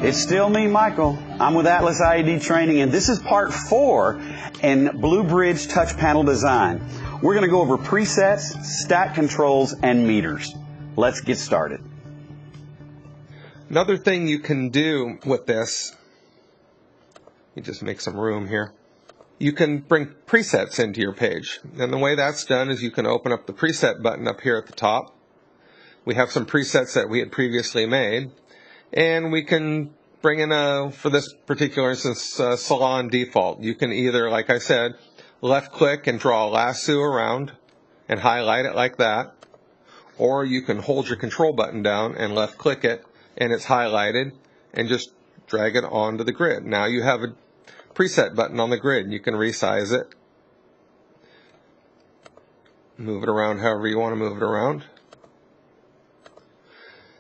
It's still me, Michael. I'm with Atlas IED Training, and this is part 4 in Blue Bridge touch panel design. We're going to go over presets, stack controls, and meters. Let's get started. Another thing you can do with this, let me just make some room here. You can bring presets into your page. And the way that's done is you can open up the preset button up here at the top. We have some presets that we had previously made. And we can bring in for this particular instance, salon default. You can either, like I said, left click and draw a lasso around and highlight it like that. Or you can hold your control button down and left click it and it's highlighted and just drag it onto the grid. Now you have a preset button on the grid. You can resize it. Move it around however you want to move it around.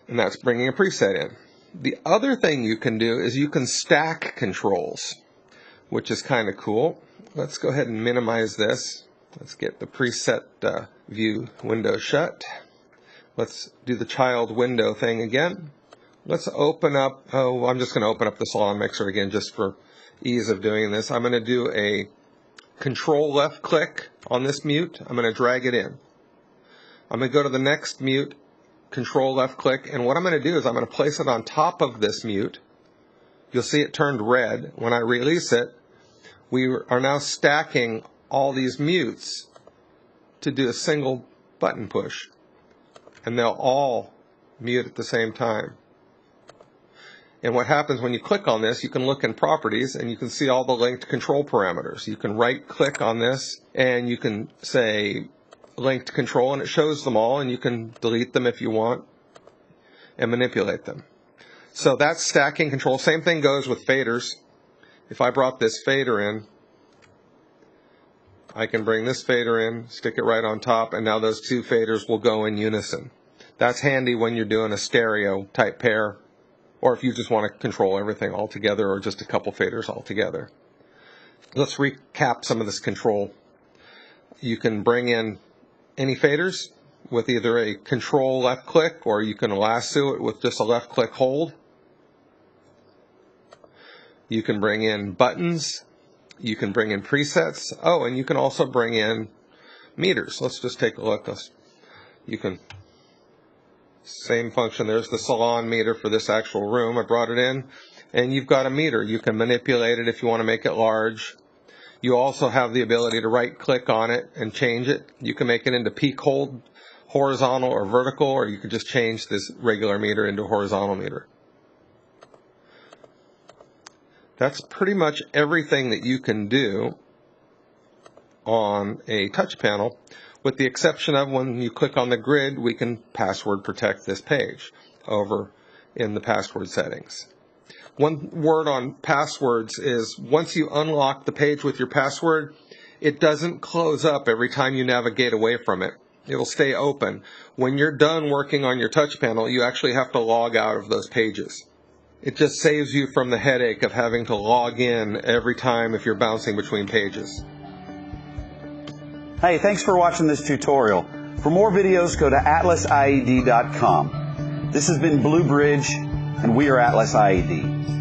And that's bringing a preset in. The other thing you can do is you can stack controls, which is kind of cool. Let's go ahead and minimize this. Let's get the preset view window shut. Let's do the child window thing again. Let's open up, I'm just going to open up the salon mixer again just for ease of doing this. I'm going to do a control left click on this mute. I'm going to drag it in. I'm going to go to the next mute, control left click, and what I'm going to do is I'm going to place it on top of this mute. You'll see it turned red. When I release it, we are now stacking all these mutes to do a single button push. And they'll all mute at the same time. And what happens when you click on this, you can look in properties and you can see all the linked control parameters. You can right click on this and you can say linked control and it shows them all, and you can delete them if you want and manipulate them. So that's stacking control. Same thing goes with faders. If I brought this fader in, I can bring this fader in, stick it right on top, and now those two faders will go in unison. That's handy when you're doing a stereo type pair, or if you just want to control everything all together, or just a couple faders all together. Let's recap some of this control. You can bring in any faders with either a control left click, or you can lasso it with just a left click hold. You can bring in buttons. You can bring in presets. Oh, and you can also bring in meters. Let's just take a look. You can, same function. There's the salon meter for this actual room. I brought it in, and you've got a meter. You can manipulate it if you want to make it large. You also have the ability to right click on it and change it. You can make it into peak hold, horizontal or vertical, or you can just change this regular meter into a horizontal meter. That's pretty much everything that you can do on a touch panel, with the exception of when you click on the grid, we can password protect this page over in the password settings. One word on passwords is once you unlock the page with your password, it doesn't close up every time you navigate away from it. It will stay open. When you're done working on your touch panel, you actually have to log out of those pages. It just saves you from the headache of having to log in every time if you're bouncing between pages. Hey, thanks for watching this tutorial. For more videos, go to atlasIED.com. This has been Blue Bridge, and we are Atlas IED.